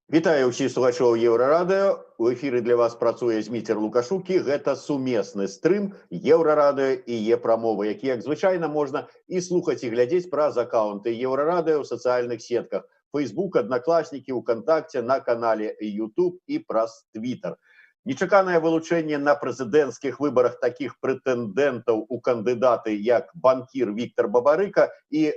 Вітаю ўсіх слухачоў Еўрарадыё. У эфіры для вас працуе Зміцер Лукашукі. Гэта сумесны стрым Еўрарадыё і Е-прамовы, які, як звычайна, можна і слухаць, і глядзець праз акаунты Еўрарадыё ў сацыяльных сетках. Facebook, Аднакласнікі, УКонтакце, на канале YouTube і праз Twitter. Нечаканае вылучэнне на прэзідэнцкіх выбарах такіх прэтэндэнтаў у кандыдаты, як банкір Віктор Бабарыка і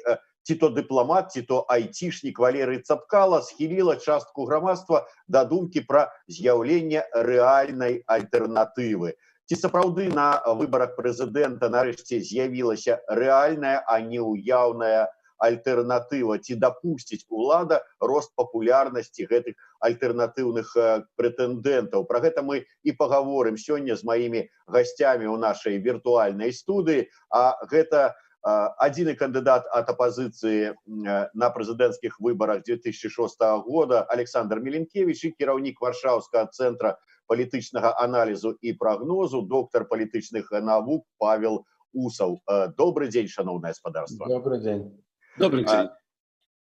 ці то дыпламат, ці то айцішнік Валерый Цапкала схіліла частку грамадства да думкі пра з'яўленне рэальнай альтэрнатывы. Ці сапраўды на выбарах прэзідэнта нарэшце з'явілася рэальная, а не ўяўная альтэрнатыва, ці дапусціць улада рост папулярнасці гэтых альтэрнатыўных прэтэндэнтаў. Пра гэта мы і пагаворым сёння з маімі гасцямі ў нашай віртуальнай студыі, а гэта адзіны кандыдат ад апозіцыі на прэзідэнцкіх выбарах 2006 года Александр Меленкевич і кіраўнік Варшаўскага цэнтра палітычнага аналізу і прагнозу, доктар палітычных навук Павел Усаў. Добрый дзень, шановнае спадарства. Добрый дзень. Добрый дзень.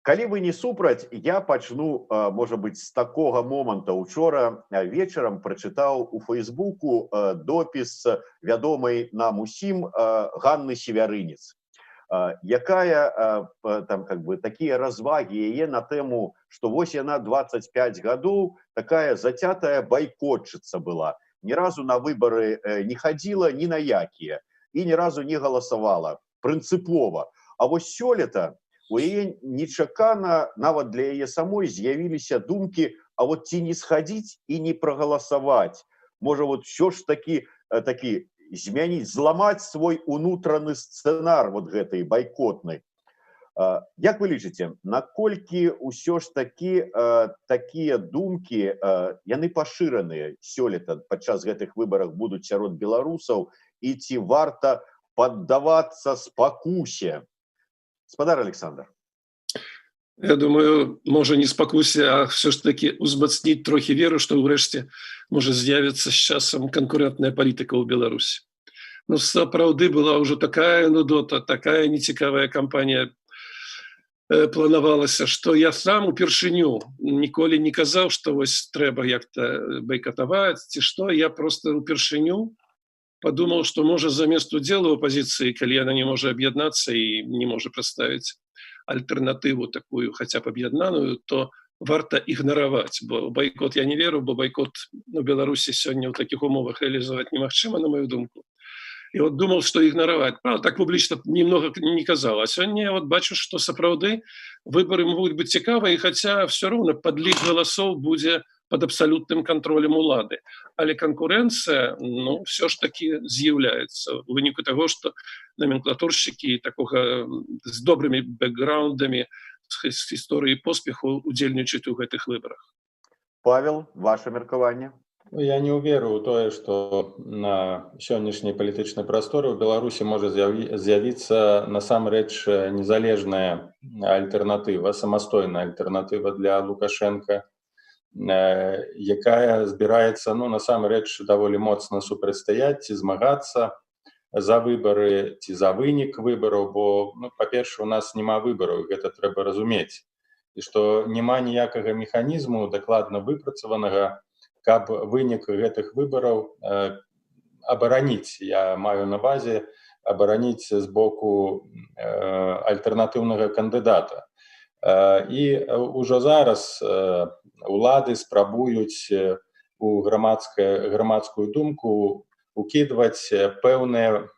Калі вы не супраць, я пачну, можа быць, з такога моманта. Учора вечарам прачытаў у Фейсбуку допіс вядомай нам усім Ганны Севярынец, якая там такія развагі яе на тэму, што вось яна 25 гадоў такая зацятая байкотчыца была. Ні разу на выбары не хадзіла ні на якія і ні разу не галасавала прынцыпова. А вось сёлета у яе нечакана, нават для яе самой, з'явіліся думкі, а вот ці не схадзіць і не прагаласаваць. Можа, вот що ж такі змяніць, зламаць свой унутраны сцэнар вот гэтай байкотнай. Як вы лічыце, наколькі ўсё ж такі такія думкі, яны пашыраныя сёлета падчас гэтых выбарах будуць сярод беларусаў, і ці варта паддавацца спакусе? Спадар Александр. Я думаю, можа не спакусе, а все ж таки узмацніць трохі веру, што ўрэшце можа з'явіцца з часам канкурэнтная палітыка ў Беларусі. Ну, сапраўды была ўжо такая нудота, такая нецікавая кампанія планавалася, што я сам упершыню ніколі не казаў, што вось трэба як-то байкатаваць, ці што, я просто упершыню подумал, что может замест удзелу оппозиции, калі она не может объединяться и не может представить альтернативу такую, хотя бы объединенную, то варто игноровать. Бо бойкот я не верю, бо бойкот в Беларуси сегодня в таких умовах реализовать немагчыма, на мою думку. И вот думал, что игноровать. Правда, так публично немного не казал. А сегодня я вот бачу, что сапраўды выборы могут быть цікавыя, хотя все равно подлік голосов будет под абсолютным контролем улады. Але конкуренция, ну, все ж таки з'является в выніку того, что номенклатурщики такого с добрыми бэкграундами, с историей поспеху удзельнічаюць у гэтых выборах. Павел, ваше меркаванне? Я не уверу ў тое, што на сённяшняй палітычнай прасторы ў Беларусі можа з'явіцца насамрэч незалежная альтэрнатыва, самастойная альтэрнатыва для Лукашенка, якая збіраецца, ну, насамрэч даволі моцна супрацьстаяць ці змагацца за выбары ці за вынік выбараў, бо, ну, па-першае, у нас няма выбараў, гэта трэба разумець, і што няма ніякага механізму дакладна выпрацаванага, каб вынік гэтых выбараў абараніць. Я маю на увазе абараніць з боку альтэрнатыўнага кандыдата. І ўжо зараз улады спрабуюць у грамадскую думку укідваць пэўны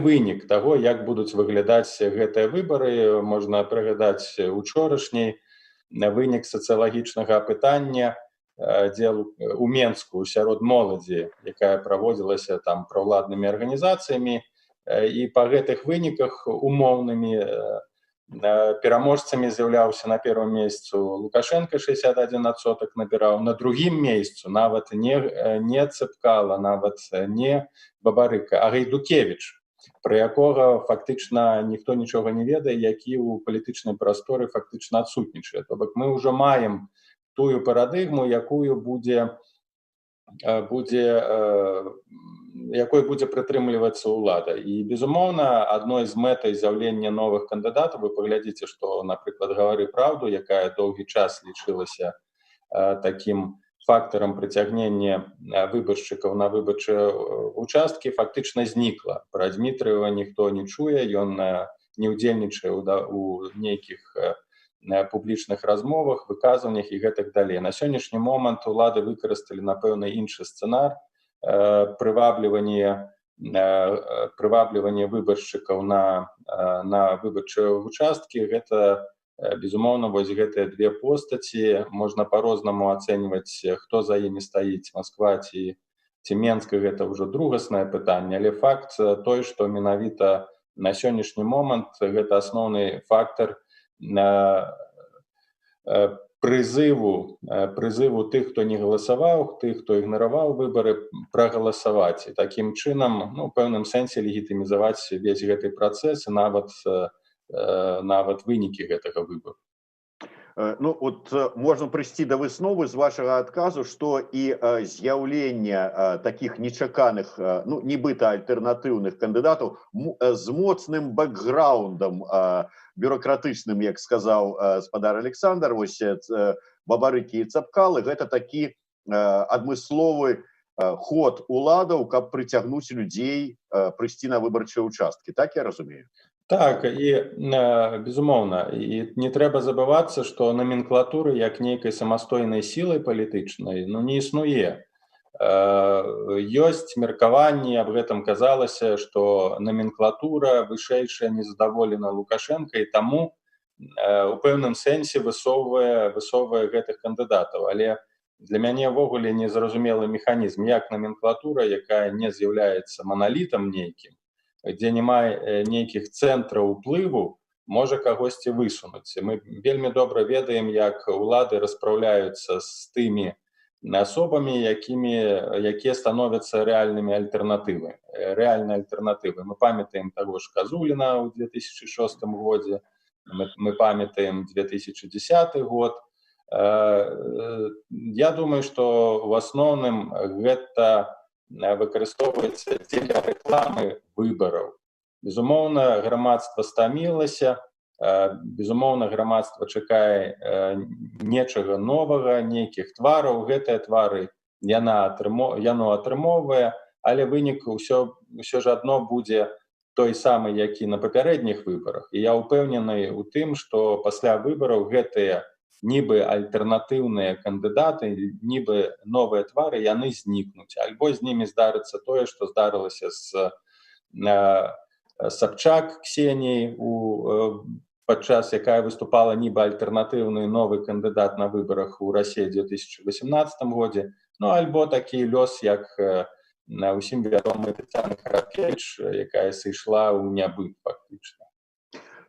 вынік таго, як будуць выглядаць гэтыя выбары. Можна прыгадаць учорашні вынік сацыялагічнага апытання у Менску сярод моладзі, якая праводзілася там праўладнымі арганізацыямі, і па гэтых выніках умоўнымі пераможцамі з'яўляўся на першым месцы Лукашенко, 61% набіраў, на другім месцы нават не Цапкала, нават не Бабарыка, а Гайдукевич, пра якога фактычна ніхто нічога не ведае, які ў палітычнай прасторы фактычна адсутнічае. То бок мы ўжо маем тую парадыгму, якую будзе будзе прытрымлівацца ўлада. І, безумоўна, адной з мэтай з'яўлення новых кандыдатаў, вы паглядзіце, што, напрыклад, «Гавары праўду», якая доўгі час лічылася такім фактарам прыцягнення выбаршчыкаў на выбарчыя участкі, фактычна знікла. Пра Дзмітрыева ніхто не чуе, ён не ўдзельнічае ў нейкіх публічных размовах, выказваннях і гэтак далей. На сённяшні момант улады выкарысталі, напэўна, іншы сцэнар, прывабліванне выбаршчыкаў на выбарчыя участкі. Гэта, безумоўна, вось гэтыя две постаці, можна па-рознаму ацэньваць, хто за імі стаіць, Масква ці Менск, гэта ўжо другаснае пытанне, але факт той, што менавіта на сённяшні момант гэта асноўны фактар прызыву тых, хто не галасаваў, тых, хто ігнараваў выбары, прагаласаваць. І такім чынам, у пэўным сэнсе легітымізаваць весь гэты працэс і нават вынікі гэтага выбару. Ну, от можна прыйсці да высновы з вашага адказу, што і з'яўленне такіх нечаканых, нібыта альтэрнатыўных кандыдатаў з моцным бэкграундам бюрократычным, як сказаў спадар Александр, вось Бабарыкі і Цапкалы, гэта такі адмысловы ход уладаў, каб прыцягнуць людзей прыйсці на выбарчыя ўчасткі. Так я разумею? Так, і, безумоўна, і не трэба забывацца, што номенклатуры як нейкай самастойнай сілай палітычнай не існуе. Ёсць меркаванні, аб гэтым казалася, што номенклатура вышэйшая незадаволена Лукашенка і таму у пэўным сэнсе высоўвае гэтых кандыдатаў. Але для мяне ўвогуле незразумелы механізм, як номенклатура, якая не з'яўляецца маналітам нейкім, дзе няма нейкіх цэнтраў уплыву, можа кагосьці высунуць. Мы вельмі добра ведаем, як улады распраўляюцца з тымі асобамі, якія становяцца рэальнай альтэрнатывай. Мы памятаем таго ж Казуліна ў 2006 годзе, мы памятаем 2010 год. Я думаю, што ў асноўным гэта выкарыстоўваецца дзеля рэкламы выбараў. Безумоўна, грамадства стамілася, безумоўна, грамадства чакае нечага новага, нейкіх твараў. Гэтыя твары яно атрымоўвае, але вынік усё ж адно будзе той самы, які на папярэдніх выбарах. І я ўпэўнены ў тым, што пасля выбараў гэтыя нібы альтэрнатыўныя кандыдаты, нібы новыя твары, яны знікнуць. Альбо з німі здарыцца тое, што здарылася з Сабчак Ксеніяй, падчас якая выступала нібы альтэрнатыўны новы кандыдат на выбарах у Расіі ў 2018 годзе. Альбо такі лёс, як усім вядомы Тацяна Караткевіч, якая сышла ў нябыт фактычна.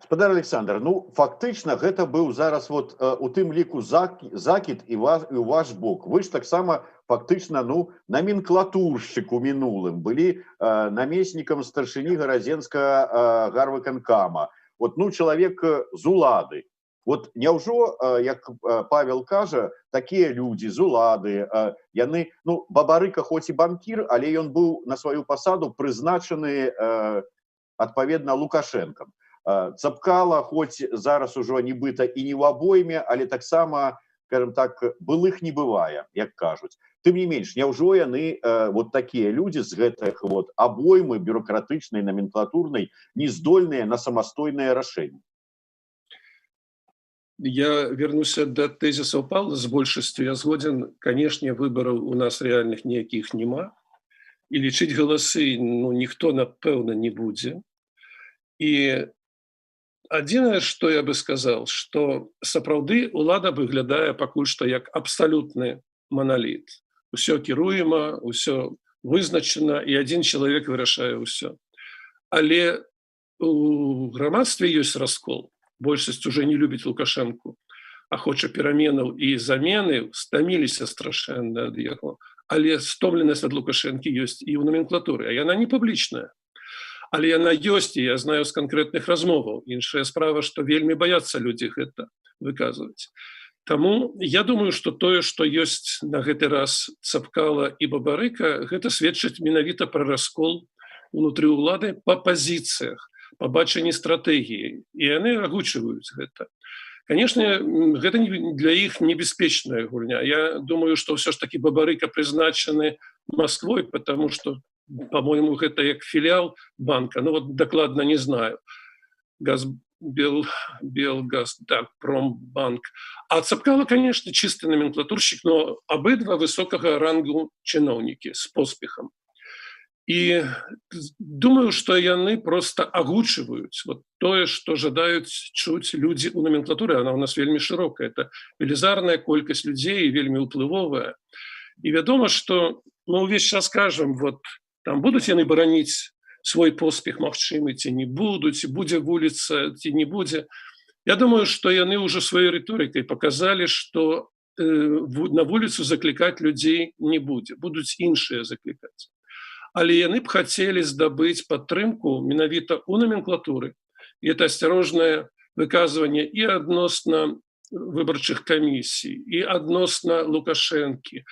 Спадар Александр, фактычна гэта быў зараз у тым ліку закід і ў ваш бок. Вы ж таксама фактычна номенклатуршчык у мінулым, былі намеснікам старшыні Гарадзенскага гарвыканкама. Чалавек з улады. Няўжо, як Павел кажа, такія людзі з улады, яны, Бабарыка хоць і банкір, але ён быў на сваю пасаду прызначаны адпаведна Лукашэнкам. Цапкала, хоць зараз ужо нібыта і не ў абойме, але таксама, скажем так, былых не бывае, як кажуць. Тым не менш, няўжо яны, такія людзі з гэтых абоймы бюрократычнай, номенклатурнай, не здольныя на самастойнае рашэнне? Я вернуся да тезісаў Павла з большасцю. Я згоден, канешне, выбараў у нас рэальных ніякіх няма. І лічыць галасы ніхто, напэўна, не будзе. І адзінае, што я бы сказаў, што сапраўды ўлада выглядае пакуль што як абсалютны маналіт. Усё кіруема, усё вызначана, і адзін чалавек вырашае ўсё. Але у грамадстве ёсць раскол. Большасць уже не любіць Лукашэнку, а хоча пераменаў і замены, стаміліся страшэнна ад яго. Але стомленасць ад Лукашэнкі ёсць і ў номенклатуры, а яна не публічная. Але яна ёсць, і я знаю з канкрэтных размоваў. Іншая справа, што вельмі баяцца людзі гэта выказваць. Таму я думаю, што тое, што ёсць на гэты раз Цапкала і Бабарыка, гэта сведчыць менавіта пра раскол унутры ўлады па пазіцыях, па бачанні стратэгіі. І яны агучваюць гэта. Конечно, гэта для іх небяспечная гульня. Я думаю, што ўсё ж такі Бабарыка прызначаны Масквой, потому что, по-моему, гэта як філіал банка. Ну вот дакладна не знаю. Белгаз, так, Промбанк. А Цапкала, конечно, чисты номенклатурщик, но обидва высокого рангу чиновники с поспехом. И думаю, что яны просто агучивают вот тое, что жадают чуть люди у номенклатуры. Она у нас вельми широкая. Это велизарная колькость людей, вельми уплывовая. И вядома, что мы увесь час скажем, вот там будут яны бараніць свой поспех магчымы, ці не будуць, ці будзе вуліца, ці не будзе. Я думаю, што яны ўжо сваёй рыторыкай паказалі, што на вуліцу заклікаць людзей не будзе, будуць іншыя заклікаць. Але яны б хацелі здабыць падтрымку менавіта ў номенклатуры. І это асцярожнае выказванне і адносна выбарчых камісій, і адносна Лукашэнкі.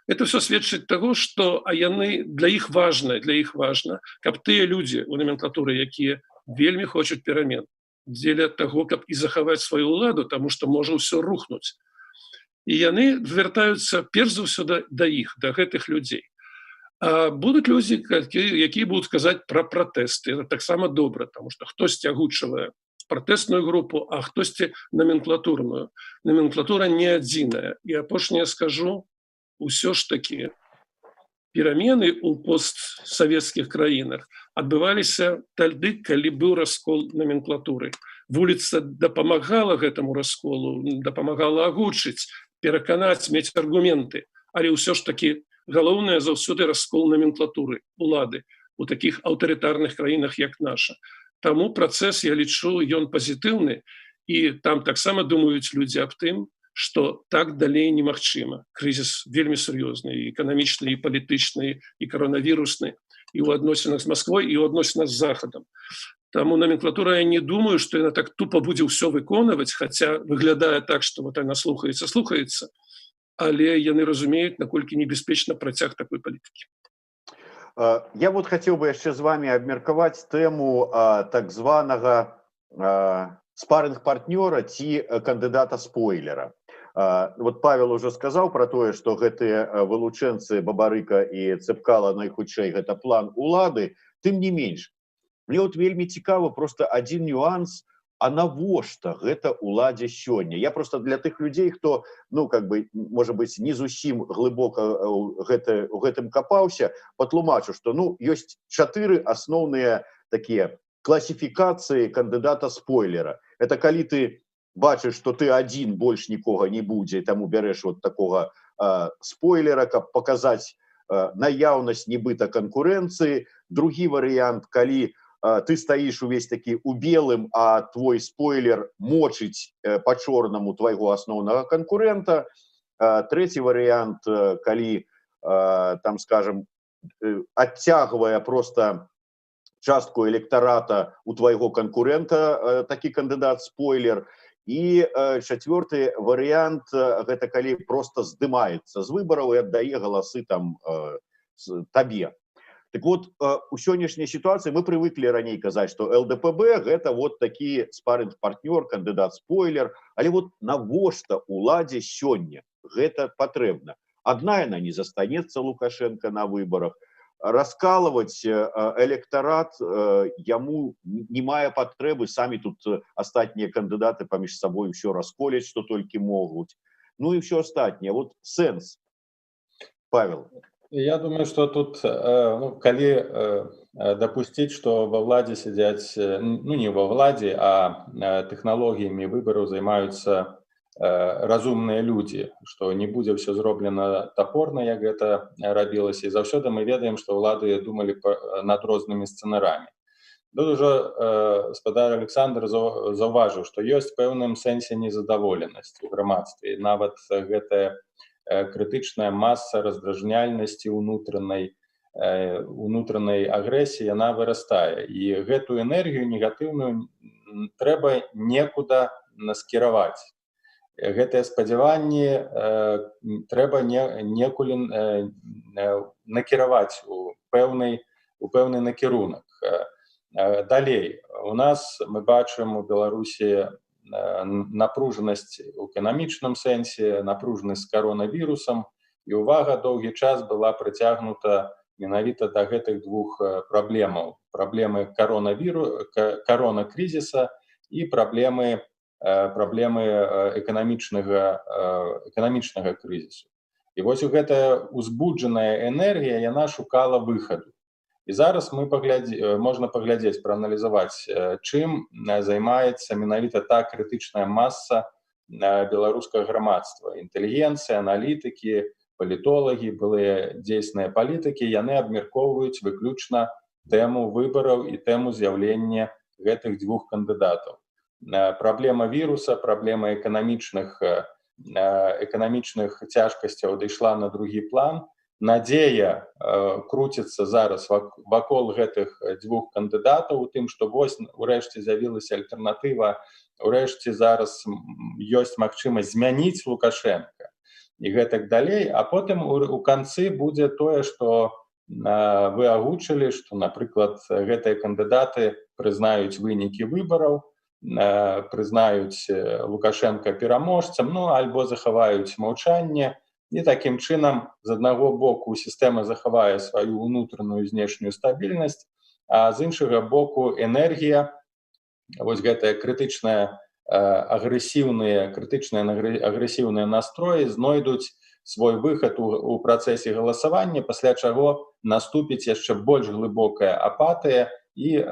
Это все сведчыць таго, што яны для іх важна, каб тыя людзі у номенклатуры, якія вельмі хочуць перамен, дзеля таго, каб і захаваць сваю ўладу, таму што можа ўсё рухнуць. І яны звяртаюцца перш за ўсё да іх, да гэтых людзей. А будуць людзі, якія будуць казаць пра пратэсты. Это таксама добра, таму што хтосьці агучвае пратэсную групу, а хтосьці номенклатурную. Номенклатура не адзіная. І апошняе скажу, ўсё ж такі перамены ў постсавецкіх краінах адбываліся тады, калі быў раскол номенклатуры. Вуліца дапамагала гэтаму расколу, дапамагала агучыць, пераканаць, мець аргументы, але ўсё ж такі галоўнае заўсёды раскол номенклатуры, улады у такіх аўтарытарных краінах, як наша. Таму працэс, я лічу, ён пазітыўны, і там таксама думаюць людзі аб тым, што так далей немагчыма. Крызіс вельмі сур'ёзны, і эканамічны, і палітычны, і каронавірусны, і ў адносінах з Масквой, і ў адносінах з Захадам. Таму номенклатура, я не думаю, што яна так тупа будзе ўсё выконваць, хаця выглядае так, што вот яна слухаецца, але яны разумеюць, наколькі небяспечна працяг такой палітыкі. Я вот хацеў бы яшчэ з вами абмеркаваць тэму так званага спарринг-партнёра ці кандыдата-спойлера. Вот Павел уже сказаў пра тое, што гэтыя вылучэнцы Бабарыка і Цапкала найхутчэй гэта план улады, тым не менш. Мне вот вельмі цікава просто адзін нюанс, а навошта гэта уладзе сёння? Я просто для тых людзей, хто, ну, как бы, можа быць, не зусім глыбока у гэтым капаўся, патлумачу, што, ну, ёсць 4 асноўныя такія класіфікацыі кандыдата-спойлера. Это калі ты бачыш, што ты адзін, больш нікога не будзе, таму бярэш вот такога спойлера, каб паказаць наяўнасць нібыта канкурэнцыі. Другі варыянт, калі ты стаіш увесь такі у белым, а твой спойлер мочыць па-чорнаму твайго асноўнага канкурэнта. Трэці варыянт, калі, там, скажем, адцягвае просто частку электарата у твайго канкурэнта такі кандыдат-спойлер. І чацвёрты варыянт, гэта калі просто здымаецца з выбараў і аддае галасы там табе. Так вот, у сённяшняй сітуацыі мы прывыклі раней казаць, што ЛДПБ гэта вот такі спарринг-партнёр, кандыдат-спойлер, але вот навошта уладзе сёння гэта патрэбна? Адна яна не застанецца Лукашенко на выбарах, раскалывать электорат яму не мае патрэбы, самі тут астатнія кандыдаты паміж сабой ўсё расколяць, што толькі могуць. Ну і ўсё астатняе. Вот сэнс. Павел. Я думаю, что тут, ну, калі допустить, что во владзе сидять, ну не во владзе, а технологиями выборов займаются разумныя людзі, што не будзе ўсё зроблена тапорна, як гэта рабілася, і заўсёды мы ведаем, што ўлады думалі над рознымі сцэнарамі. Тут ужо гаспадар Александр заўважыў, што ёсць пэўным сэнсе незадаволенасць у грамадстве. Нават гэтая крытычная маса раздражняльнасці унутранай агрэсіі, яна вырастае. І гэтую энергію негатыўную трэба некуда наскіраваць. гэтыя спадзяванні трэба некуль накіраваць у пэўны накірунак. Далей, у нас мы бачым у Беларусі напружанасць у эканамічным сэнсе, напружанасць з каронавірусам, і ўвага доўгі час была прыцягнута менавіта да гэтых двух праблемаў. Праблемы коронакрызіса і праблемы эканамічнага крызісу. І вось гэтая узбуджаная энергія, яна шукала выхаду. І зараз можна паглядзець, прааналізаваць, чым займаецца менавіта та крытычная маса беларускага грамадства. Інтэлігенцыя, аналітыкі, палітолагі, былыя дзейсныя палітыкі, яны абмяркоўваюць выключна тэму выбараў і тэму з'яўлення гэтых двух кандыдатаў. Праблема віруса, праблема эканамічных цяжкасцяў дайшла на другі план. Надзея круціцца зараз вакол гэтых двух кандыдатаў, у тым, што вось урэшце з'явілася альтэрнатыва, урэшце зараз ёсць магчымасць змяніць Лукашенка і гэтак далей, а потым у канцы будзе тое, што вы агучылі, што, напрыклад, гэтыя кандыдаты прызнаюць вынікі выбараў, прызнаюць Лукашенка пераможцам, альбо захаваюць маўчанне. І такім чынам, з аднаго боку, сістэма захавае сваю ўнутраную знешнюю стабільнасць, а з іншага боку энергія, вось гэтыя крытычныя агрэсіўныя настроі знойдуць свой выхад у працэсе галасавання, пасля чаго наступіць яшчэ больш глыбокая апатыя і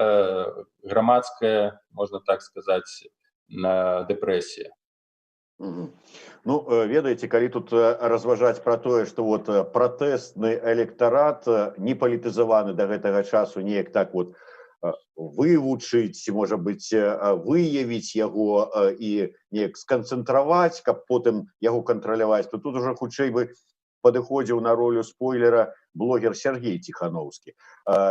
грамадская, можна так сказаць, дэпрэсія. Ведаеце, калі тут разважаць пра тое, што пратэстны электарат не палітызаваны да гэтага часу, неяк так вывучыць, можа быць, выявіць яго і неяк сканцэнтраваць, каб потым яго кантраляваць, то тут ужо хутчэй бы падыходзіў на ролю спойлера блогер Сергей Тихановскі.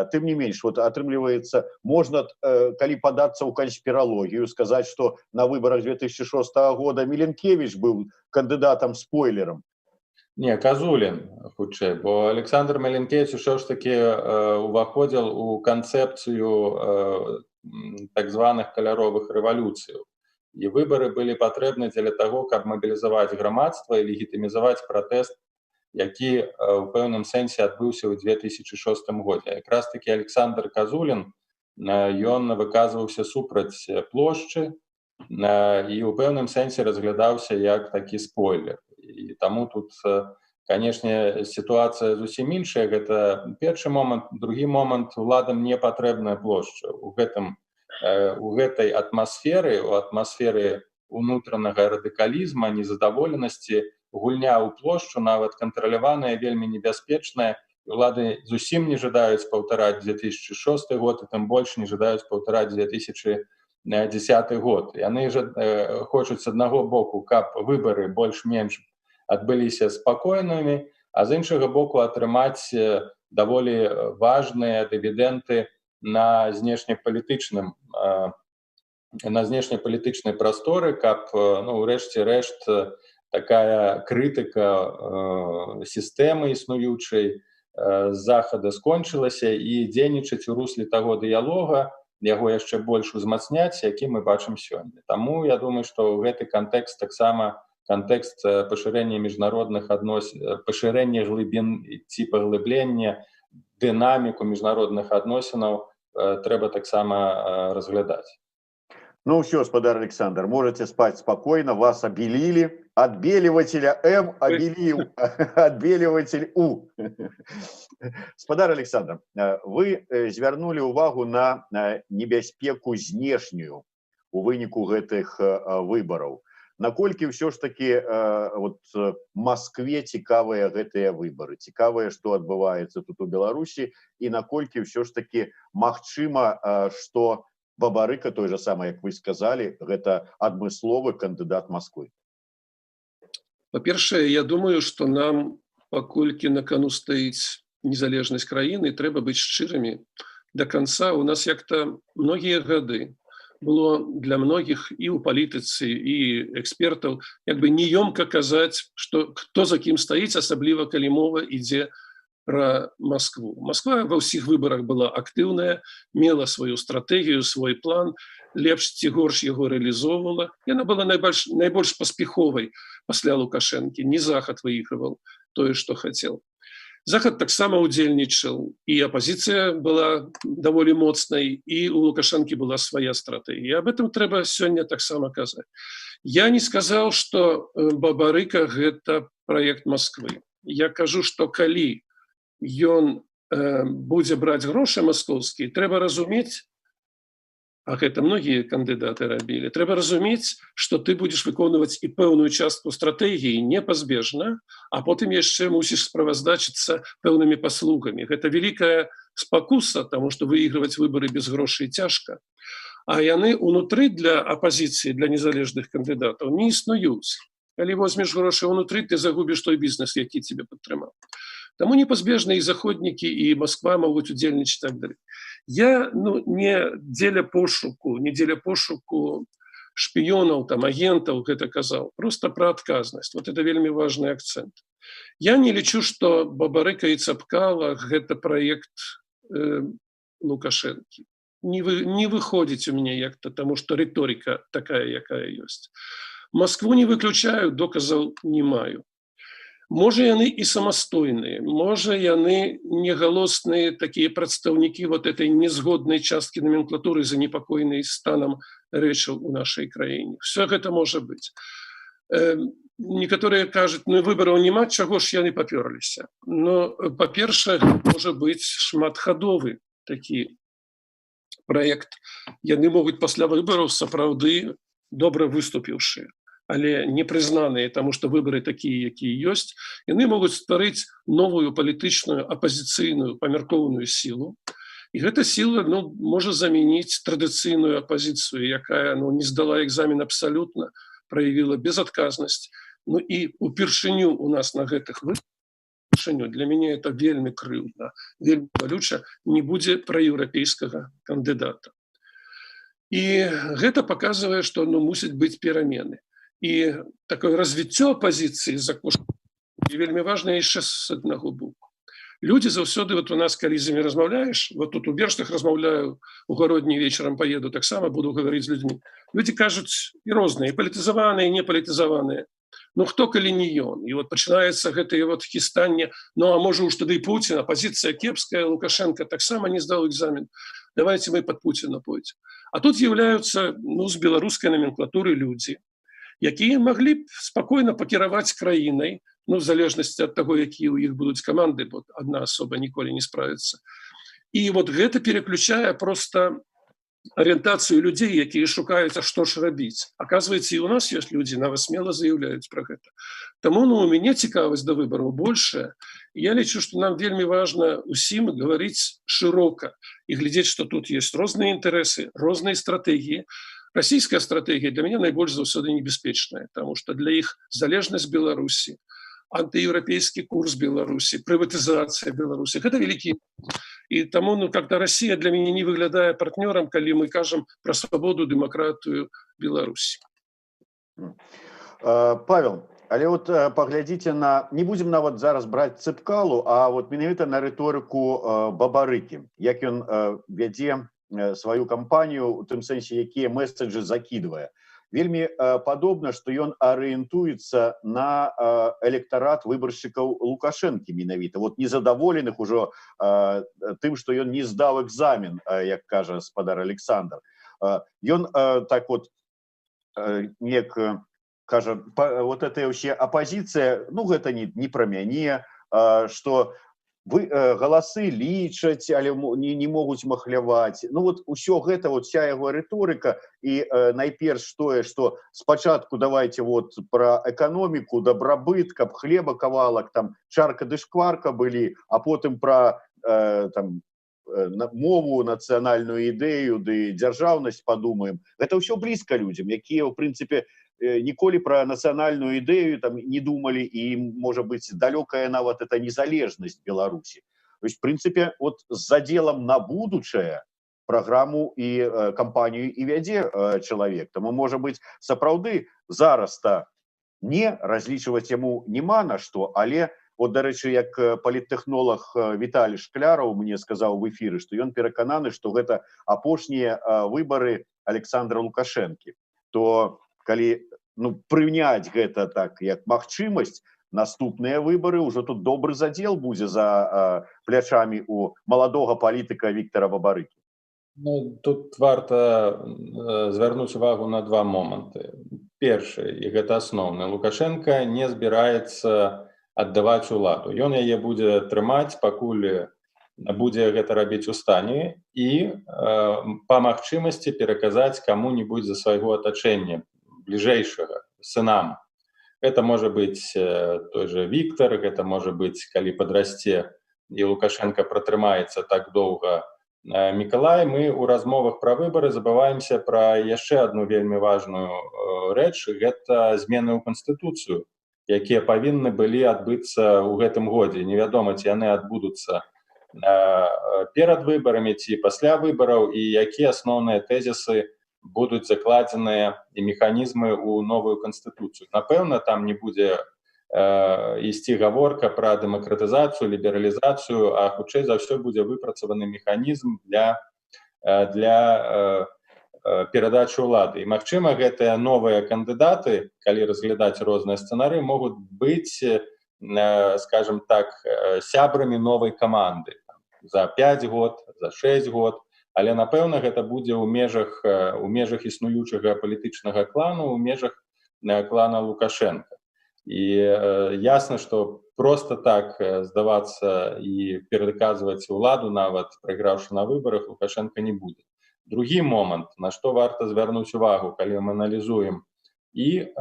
Тым не менш, атрымліваецца, можна, калі падацца ў канспіралогію, сказаць, што на выбарах 2006 года Міленкевіч быў кандыдатам-спойлерам. Не, Казулін, хутчэй, бо Александр Міленкевіч ўсё ж такі уваходзіў у канцэпцыю так званых каляровых рэвалюцыяў. І выбары былі патрэбны дзеля таго, каб мабілізаваць грамадства і легітымізаваць пратэст, які ў пэўным сэнсе адбыўся ў 2006 годзе. Якраз такі Александр Казулін, ён выказваўся супраць плошчы і ў пэўным сэнсе разглядаўся як такі спойлер. І таму тут, канешне, сітуацыя зусім іншая. Гэта першы момант. Другі момант, уладам не патрэбная плошча. У гэтай атмасферы, у атмасферы унутранага радыкалізма, незадаволенасці, гульня ў плошчу, нават кантраляваная, вельмі небяспечная. Улады зусім не жадаюць паўтараць 2006 год, і тым больш не жадаюць паўтараць 2010 год. Яны хочуць з аднаго боку, каб выбары больш-менш адбыліся спакойнымі, а з іншага боку атрымаць даволі важныя дывідэнды на знешнепалітычнай прасторы, каб, урэшце рэшт, такая крытыка сістэмы існуючай з захада скончылася і дзейнічаць у русле таго дыялога, яго яшчэ больш узмацняць, які мы бачым сёння. Таму я думаю, што гэты кантэкст таксама кантэкст пашырэння міжнародных адносін, пашырэння глыбін ці паглыблення, дынаміку міжнародных адносінаў трэба таксама разглядаць. Ўсё, спадар Александр, можете спаць спакойна, вас абелілі. Отбеливателя М обелил отбеливатель У. Спадар Александр, вы звярнулі ўвагу на небяспеку знешнюю у выніку гэтых выбараў. Наколькі ўсё ж таки Москве цікавыя гэтыя выбары, цікавыя, што адбываецца тут у Беларусі, і наколькі ўсё ж таки магчыма, што Бабарыка, той же самый, як вы сказали, гэта адмысловы кандыдат Москвы. Па-першае, я думаю, што нам, паколькі на кону стаіць незалежнасць краіны, трэба быць шчырымі до конца. У нас як-то многія гады было для многих и у палітыцы і экспертаў як бы неёмка казаць, што хто за кім стаіць, асабліва калі мова ідзе про Москву. Москва ва ўсіх выбарах была актыўная, мела сваю стратэгію, свой план, лепш ці горш яго рэалізоўвала. Яна была найбольш паспяховай пасля Лукашэнкі. Не Захад выігрываў тое, што хацеў. Захад таксама удзельнічаў, і апазіцыя была даволі моцнай, і у Лукашэнкі была свая стратэгія. Об этом трэба сёння таксама казаць. Я не сказаў, што Бабарыка гэта праект Москвы. Я кажу, што калі ён будзе браць грошы маскоўскія, трэба разумець, а гэта многія кандыдаты рабілі, трэба разумець, што ты будзеш выконваць і пэўную частку стратэгіі непазбежна, а потым яшчэ мусіш справаздачыцца пэўнымі паслугамі. Гэта вялікая спакуса, таму што выігрываць выбары без грошай цяжка. А яны ўнутры для апазіцыі, для незалежных кандыдатаў не існуюць. Калі возьмеш грошы ўнутры, ты загубіш той бізнес, які тебе падтрымаў. Таму непазбежна і заходнікі, і Москва могуць удзельнічаць так далей. Я не дзеля пошуку шпіёнаў, там, агентаў гэта казаў, просто пра адказнасць. Вот это вельмі важны акцэнт. Я не лічу, што Бабарыка і Цапкала гэта праект Лукашэнкі. Не выходзіць у мяне як-то, таму што рыторыка такая, якая ёсць. Москву не выключаю, доказаў не маю. Можа, яны і самастойныя, можа, яны негалосныя такія прадстаўнікі вот этой незгоднай часткі номенклатуры, занепакоенай станам рэчаў у нашай краіне. Все гэта можа быць. Некаторыя кажуць, выбараў няма, чаго ж яны папёрліся. Но, па-першае, можа быць шматхадовы такі праект. Яны могуць пасля выбараў сапраўды добра выступіўшыя, але не прызнаныя, таму што выбары такія, якія ёсць, яны могуць стварыць новую палітычную апазіцыйную памяркоўную сілу. І гэта сіла можа замяніць традыцыйную апазіцыю, якая не здала экзамен абсалютна, праявіла безадказнасць. І упершыню у нас на гэтых выбарах, для мяне это вельмі крыўдна, вельмі балюча, не будзе праеўрапейскага кандыдата. І гэта паказвае, што мусяць быць перамены. І такое развіццё апазіцыі за кошт вельмі важна яшчэ з аднаго боку. Людзі заўсёды, у нас, калі з імі размаўляеш, тут у Берштах размаўляю, у Гародні вечарам паеду, таксама буду гаварыць з людзьмі. Людзі кажуць і розныя, і палітызаваныя, і непалітызаваныя. Хто, калі не ён? І пачынаецца гэтае хістанне, а можа уж тады і Пуцін, апазіцыя кепская, Лукашенко таксама не здаў экзамен. Давайте мы пад Пуціна пойдзем. А тут з'яўляюцца з беларускай номенклатуры людзі, якія маглі б спакойна пакіраваць краінай, в залежнасці ад таго, якія ў іх будуць каманды, бо адна асоба ніколі не справіцца. І гэта переключае проста арыентацыю людзей, якія шукаюць, а што ж рабіць. Аказваецца, і ў нас ёсць людзі, нават смела заяўляюць пра гэта. Таму у мяне цікавасць да выбараў большая. Я лічу, што нам вельмі важна усім гаварыць шырока і глядзець, што тут ёсць розныя інтарэсы, розныя стратэгіі. Расійская стратэгія для мяне найбольш заўсёды небяспечная, таму што для іх залежнасць Беларусі, антыеўрапейскі курс Беларусі, прыватызацыя Беларусі – гэта вялікі. І таму, когда Россия для мяне не выглядае партнёрам, калі мы кажам пра свабоду, дэмакратыю Беларусі. Павел, але паглядзіце на, не будзем нават зараз браць Цапкалу, а менавіта на рыторыку Бабарыкі, як ён вядзе сваю кампанію, у тым сэнсе, якія месседжы закідвае. Вельмі падобна, што ён арыентуецца на электарат выбаршчыкаў Лукашэнкі менавіта, незадаволеных ужо тым, што ён не здаў экзамен, як кажа спадар Александр. Ён так неяк кажа, эта ўсе апазіцыя, гэта не пра мяне, што галасы лічаць, але не могуць махляваць. Усё гэта, вся яго рыторыка, і найперш тое, што спачатку давайте пра эканоміку, дабрабыт, каб хлеба кавалак, там чарка ды шкварка былі, а потым пра мову, нацыянальную ідэю ды дзяржаўнасць падумаем. Гэта ўсё блізка людзям, якія, ў прынцыпе, ніколі пра нацыянальную ідэю не думалі, і, можа быць, далёкая нават эта незалежнасць Беларусі. То есть, в прынцыпе, з задзелам на будучае праграму і кампанію і вядзе чалавек. Таму, можа быць, сапраўды зараз-то не разлічваць яму няма на што, але от, дарэчы, як паліттэхнолог Віталій Шкляраў мне сказаў в эфіры, што ён перакананы, што гэта апошнія выбары Александра Лукашэнкі. То калі прыняць гэта так як магчымасць, наступныя выбары ўжо тут добры задзел будзе за плячамі у маладога палітыка Віктара Бабарыкі. Тут варта звярнуць увагу на два моманты. Першы, і гэта асноўны, Лукашенко не збіраецца аддаваць уладу. Ён яе будзе трымаць, пакуль будзе гэта рабіць у стане, і па магчымасці пераказаць каму-нибудь за свайго атачэння, бліжэйшага, сынам. Гэта можа быць той же Віктор, гэта можа быць, калі падрасце і Лукашенко пратрымаецца так доўга, Мікалай. Мы ў размовах пра выбары забываемся пра яшчэ адну вельмі важную рэч, гэта змены ў Канстытуцыю, якія павінны былі адбыцца ў гэтым годзе. Невядома, ці яны адбудуцца перад выбарамі ці пасля выбараў, і якія асноўныя тэзісы будуць закладзеныя і механізмы ў новую Канстытуцыю. Напэўна, там не будзе ісці гаворка пра дэмакратызацыю, лібералізацыю, а хутчэй за ўсё будзе выпрацаваны механізм для перадачы ўлады. І, магчыма, гэтыя новыя кандыдаты, калі разглядаць розныя сцэнарыі, могуць быць, скажем так, сябрамі новай каманды за 5 год, за 6 год, але, напэўна, гэта будзе ў межах існуючага палітычнага клану, ў межах клана Лукашенка. І ясна, што проста так здавацца і пераказваць уладу, нават прайграўшы на выбарах, Лукашенка не будзе. Другі момант, на што варта звярнуць увагу, калі мы аналізуем і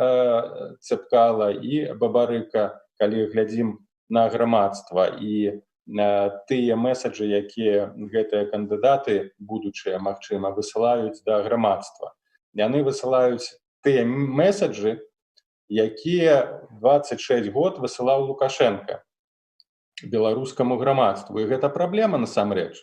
Цепкала, і Бабарыка, калі глядзім на грамадства і тыя месаджы, якія гэтыя кандыдаты будучыя, магчыма, высылаюць да грамадства. Яны высылаюць тыя месаджы, якія 26 год высылаў Лукашенко беларускаму грамадству. І гэта праблема насамрэч.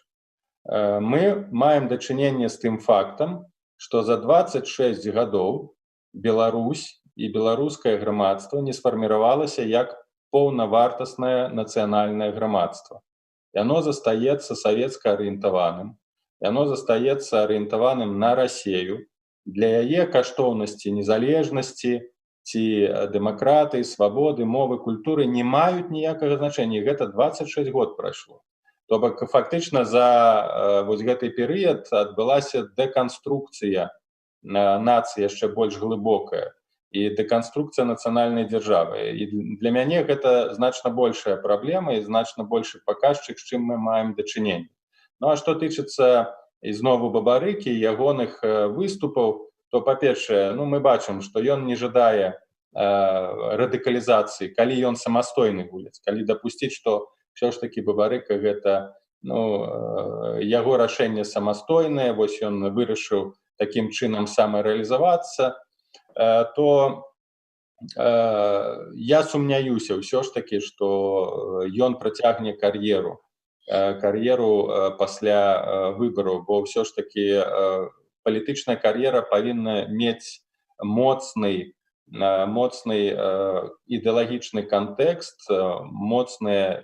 Мы маем дачыненне з тым фактам, што за 26 гадоў Беларусь і беларускае грамадства не сфарміравалася як поўнавартаснае нацыянальнае грамадства. Яно застаецца савецка-арыентаваным, яно застаецца арыентаваным на Расею. Для яе каштоўнасці незалежнасці ці дэмакратыі, свабоды, мовы, культуры не маюць ніякага значэння. Гэта 26 год прайшло. То бок, фактычна за вось гэты перыяд адбылася дэканструкцыя нацыі яшчэ больш глыбокая і дэканструкцыя нацыянальнай дзяржавы. І для мяне гэта значна большая праблема і значна большы паказчык, з чым мы маем дачыненне. Ну а што тычыцца ізнову Бабарыкі, ягоных выступаў, то, па-першае, мы бачым, што ён не жадае радыкалізацыі, калі ён самастойны гулец, калі дапусціць, што ўсё ж такі Бабарыка гэта яго рашэнне самастойнае, вось ён вырашыў такім чынам самарэалізавацца, то я сумняюся ўсё ж такі, што ён працягне кар'еру пасля выбараў, бо ўсё ж такі палітычная кар'ера павінна мець моцны ідэалагічны кантэкст, моцныя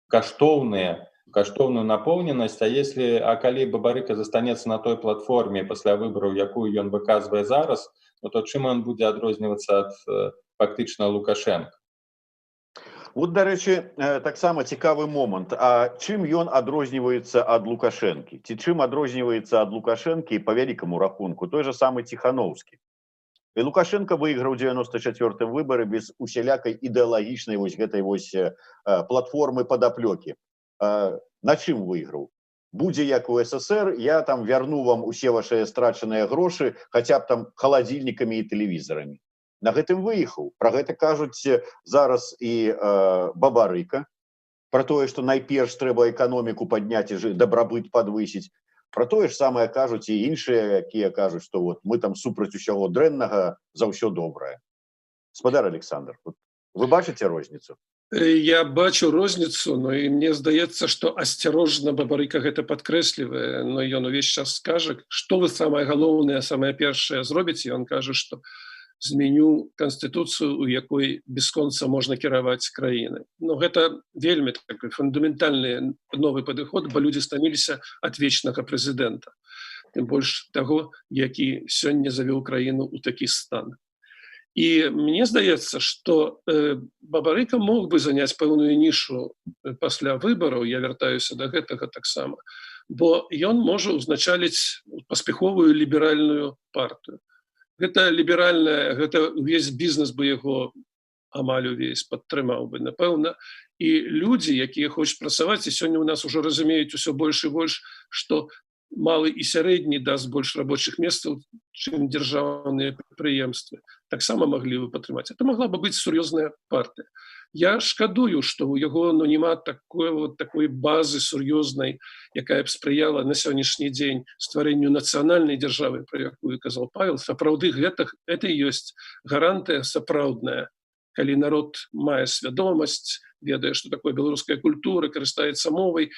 каштоўную напоўненасць. А калі Бабарыка застанецца на той платформе пасля выбараў, якую ён выказвае зараз, то чым ён будзе адрознівацца ад фактычна Лукашенка? Вот, дарэчы, таксама цікавы момант. А чым ён адрозніваецца ад Лукашэнкі? Ці чым адрозніваецца ад Лукашэнкі па вялікаму рахунку? Той же самы Ціхановскі. І Лукашенко выйграў у 94-м выбары без усялякай ідэалагічнай вось гэтай вось платформы падаплёкі. На чым выйграў? Будзе як у СССР, я там вярну вам усе вашыя страчаныя грошы, хаця б там халадзільнікамі і тэлевізарамі. На гэтым выехаў. Пра гэта кажуць зараз і Бабарыка, пра тое, што найперш трэба эканоміку падняць і дабрабыт падвысіць. Пра тое ж самае кажуць і іншыя, якія кажуць, што вот мы там супраць усяго дрэннага, за ўсё добрае. Гаспадар Александр, вы бачыце розніцу? Я бачу розніцу, но і мне здаецца, што асцярожна Бабарыка гэта падкрэслівае, но ён увесь час скажа, што вы самае галоўнае, самае першае зробіце, ён кажа, што зменю канстытуцыю, у якой бясконца можна кіраваць краінай. Но гэта вельмі такой фундаментальны новы падыход, бо людзі стаміліся ад вечнага прэзідэнта. Тым больш таго, які сёння завёў краіну ў такі стан. І мне здаецца, што Бабарыка мог бы заняць пэўную нішу пасля выбараў, я вяртаюся да гэтага таксама, бо ён можа ўзначаліць паспяховую ліберальную партыю. Гэта ліберальная, гэта ўвесь бізнес бы яго амаль увесь падтрымаў бы, напэўна. І людзі, якія хочуць працаваць, і сёння ў нас ужо разумеюць усё больш і больш, што малы і сярэдні даст больш рабочых месцаў, чым дзяржаўныя прадпрыемствы. Таксама маглі бы падтрымаць. Это могла бы быць сур'ёзная партыя. Я шкадую, што ў яго няма такой базы сур'ёзнай, якая б спрыяла на сённяшні дзень стварэнню нацыянальнай дзяржавы, пра якую казаў Павел. Сапраўды гэта і ёсць гарантыя сапраўдная, калі народ мае свядомасць, ведае, што такое беларуская культура, карыстаецца мовай,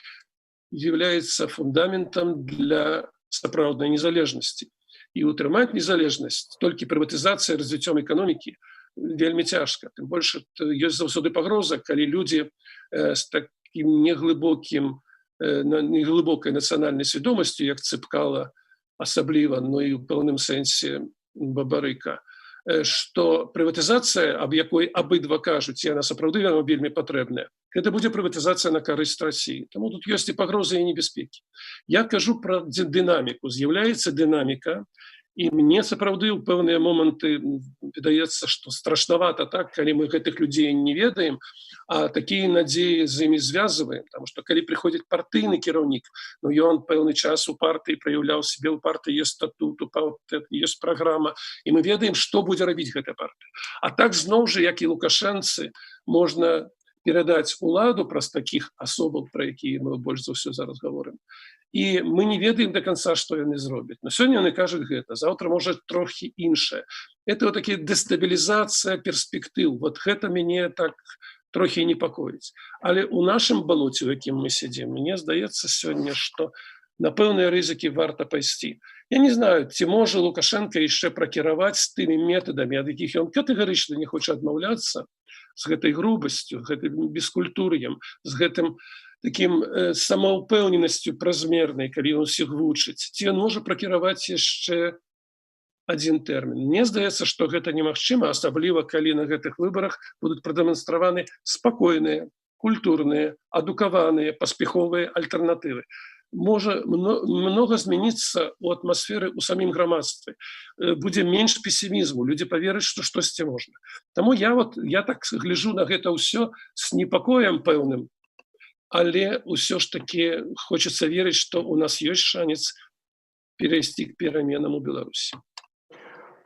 з'яўляецца фундаментам для сапраўднай незалежнасці. І ўтрымаць незалежнасць толькі прыватызацыя развіццём эканомікі вельмі цяжка. Тым больш ёсць заўсёды пагроза, калі людзі з такім неглыбокай нацыянальнай свядомасцю, як Цыпкала асабліва, но і ў пэўным сэнсе Бабарыка, што прыватызацыя, аб якой абыдва кажуць, яна сапраўды вельмі патрэбная, гэта будзе прыватызацыя на карысць Расіі. Таму тут ёсць і пагрозы, і небяспекі. Я кажу пра дынаміку. З'яўляецца дынаміка, і мне сапраўды ў пэўныя моманты выдаецца, што страшнавата так, калі мы гэтых людзей не ведаем, а такія надзеі з імі звязваем, таму што калі прыходзіць партыйны кіраўнік, ну ён пэўны час у партыі праяўляў сябе, у партыі ёсць статут, у партыі ёсць праграма, і мы ведаем, што будзе рабіць гэта партыя. А так зноў жа, як і лукашэнцы, можна перадаць уладу праз такіх асобаў, пра якія мы больш за ўсё зараз гаворым. І мы не ведаем до конца, што яны зробяць. Но сёння яны кажуць гэта, заўтра можа трохі іншае. Это такая дэстабілізацыя перспектыў. Вот гэта мяне так трохі непакоіць. Але ў нашым балоце, у якім мы сядзім, мне здаецца сёння, што на пэўныя рызыкі варта пайсці. Я не знаю, ці можа Лукашенко яшчэ пракіраваць з тымі метадамі, ад якіх ён катэгарычна не хоча адмаўляцца, з гэтай грубасцю, з гэтым бескультур'ем, з гэтым таким самаўпэўненасцю празмернай, калі ён усіх вучыць. Ці ён можа пракіраваць яшчэ адзін тэрмін. Мне здаецца, што гэта немагчыма, асабліва калі на гэтых выбарах будуць прадэманстраваны спакойныя, культурныя, адукаваныя, паспяховыя альтэрнатывы. Можа многа змяніцца ў атмасферы ў самім грамадстве. Будзе менш песімізму, людзі павераць, што штосьці можна. Таму я так гляджу на гэта ўсё з непакоем пэўным, але ўсё ж таки хочацца верыць, што ў нас ёсць шанец перайсці к пераменам у Беларусі.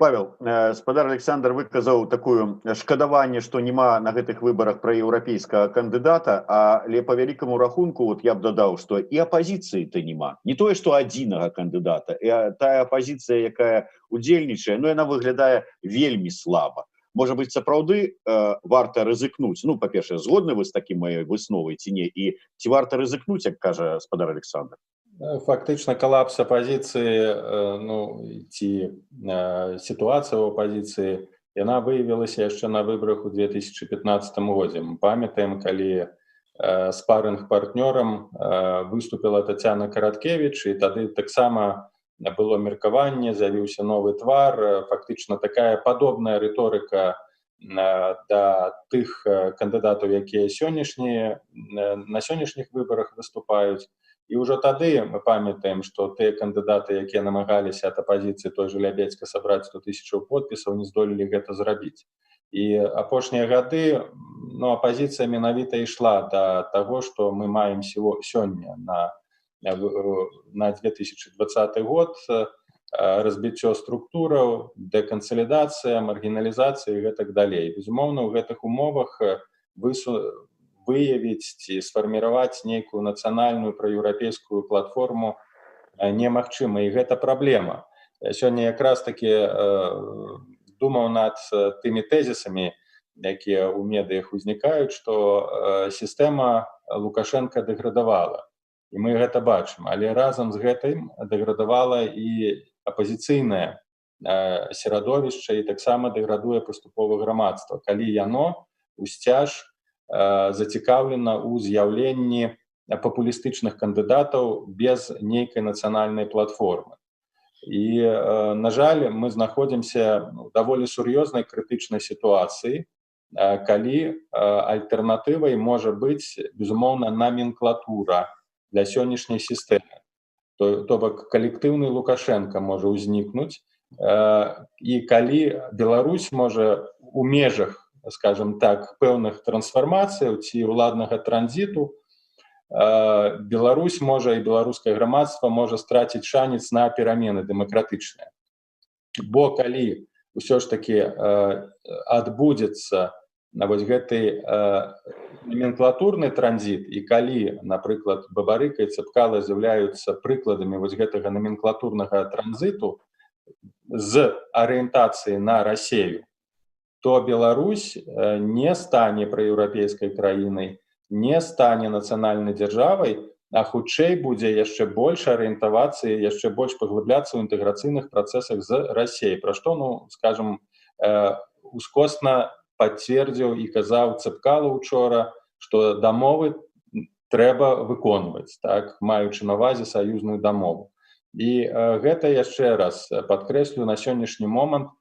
Павел, спадар Александр выказаў такую шкадаванне, што няма на гэтых выбарах праеўрапейскага кандыдата, але па вялікаму рахунку я б дадаў, што і апазіцыі-то няма. Не тое, што адзінага кандыдата, тая апазіцыя, якая удзельнічае, яна выглядае вельмі слаба. Можа быць, сапраўды варта рызыкнуць. Ну, па-першае, згодны вы з такім маёй высновай ці не? І ці варта рызыкнуць, як кажа спадар Александр? Фактычна калапс апазіцыі, ці сітуацыя ў апазіцыі, яна выявілася яшчэ на выбарах у 2015 годзе. Мы памятаем, калі спарынг-партнёрам выступіла Тацяна Караткевіч, і тады таксама было меркаванне, з'явіўся новы твар, фактычна такая падобная рыторыка да тых кандыдатаў, якія на сённяшніх выбарах выступаюць. І ўжо тады мы памятаем, што тыя кандыдаты, якія намагаліся ад апазіцыі той же Лябедзька сабраць 100 000 подпісаў, не здолелі гэта зрабіць. І апошнія гады апазіцыя менавіта ішла да таго, што мы маем сёння на 2020 год, разбіццё структураў, дэкансалідацыя, маргіналізацыя і гэтак далей. Безумоўна, у гэтых умовах выявіць ці сфарміраваць нейкую нацыянальную праеўрапейскую платформу немагчыма, і гэта праблема. Сёння якраз такі думаў над тымі тэзісамі, якія ў медыях узнікаюць, што сістэма Лукашенка дэградавала. І мы гэта бачым. Але разам з гэтым дэградавала і апазіцыйнае серадовішча, і таксама дэградуе паступова грамадства, калі яно усцяж зацікаўлена ў з'яўленні папулістычных кандыдатаў без нейкай нацыянальнай платформы. І, на жаль, мы знаходзімся ў даволі сур'ёзнай крытычнай сітуацыі, калі альтэрнатывай можа быць, безумоўна, наменклатура для сённяшняй сістэмы. То бок калектыўны Лукашенка можа ўзнікнуць, і калі Беларусь можа у межах, скажем так, пэўных трансфармацыяў ці ўладнага транзіту, Беларусь можа і беларускае грамадства можа страціць шанец на перамены дэмакратычныя. Бо калі ўсё ж такі адбудзецца вось гэты номенклатурны транзіт, і калі, напрыклад, Бабарыка і Цэпкала з'яўляюцца прыкладамі вось гэтага номенклатурнага транзіту з арыентацыяй на Расею, то Беларусь не стане праеўрапейскай краінай, не стане нацыянальнай дзяржавай, а хутчэй будзе яшчэ больш арыентавацца і яшчэ больш паглыбляцца ў інтэграцыйных працэсах з Расеяй, пра што, скажам, ускосна пацвердзіў і казаў Цэпкала учора, што дамовы трэба выконваць, так, маючы на ўвазе саюзную дамову. І гэта яшчэ раз падкрэслю, на сённяшні момант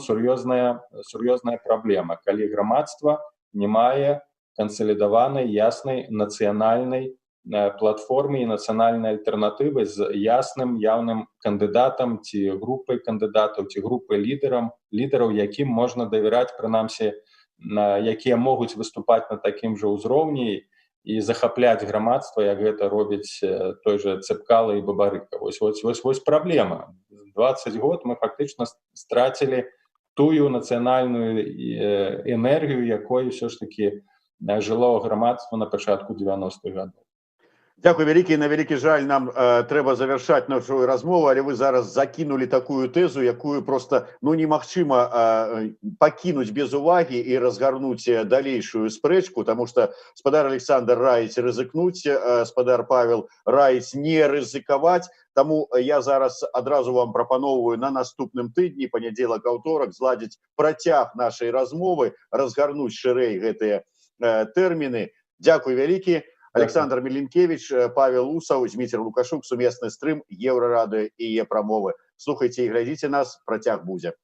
сур'ёзная праблема, калі грамадства не мае кансалідаванай, яснай нацыянальнай платформы і нацыянальнай альтэрнатывы з ясным, яўным кандыдатам ці групай кандыдатаў, ці групай лідараў, якім можна давяраць, прынамсі, якія могуць выступаць на такім жа ўзроўні і захапляць грамадства, як гэта робіць той жа Цэпкала і Бабарыка. Вось праблема. 20 год мы фактычна страцілі тую нацыянальную энергію, якой ўсё ж такі жыло грамадства на пачатку 90-х гадоў. Дзякуй вялікі. На вялікі жаль, нам трэба завяршаць нашу размову, але вы зараз закінулі такую тэзу, якую проста немагчыма пакінуць без увагі і разгарнуць далейшую спрэчку, таму што спадар Александр раіць рызыкнуць, спадар Павел раіць не рызыкаваць. Таму я зараз адразу вам прапаноўваю на наступным тыдні, панядзелак, аўторак, зладзіць працяг нашай размовы, разгарнуць шырэй гэтыя тэрміны. Дзякуй вялікі. Александр Мелінкевич, Павел Усаў, Зміцер Лукашук, сумесны стрым Еўрарадыё і Е-прамовы. Слухайце і глядзіце нас, працяг будзе.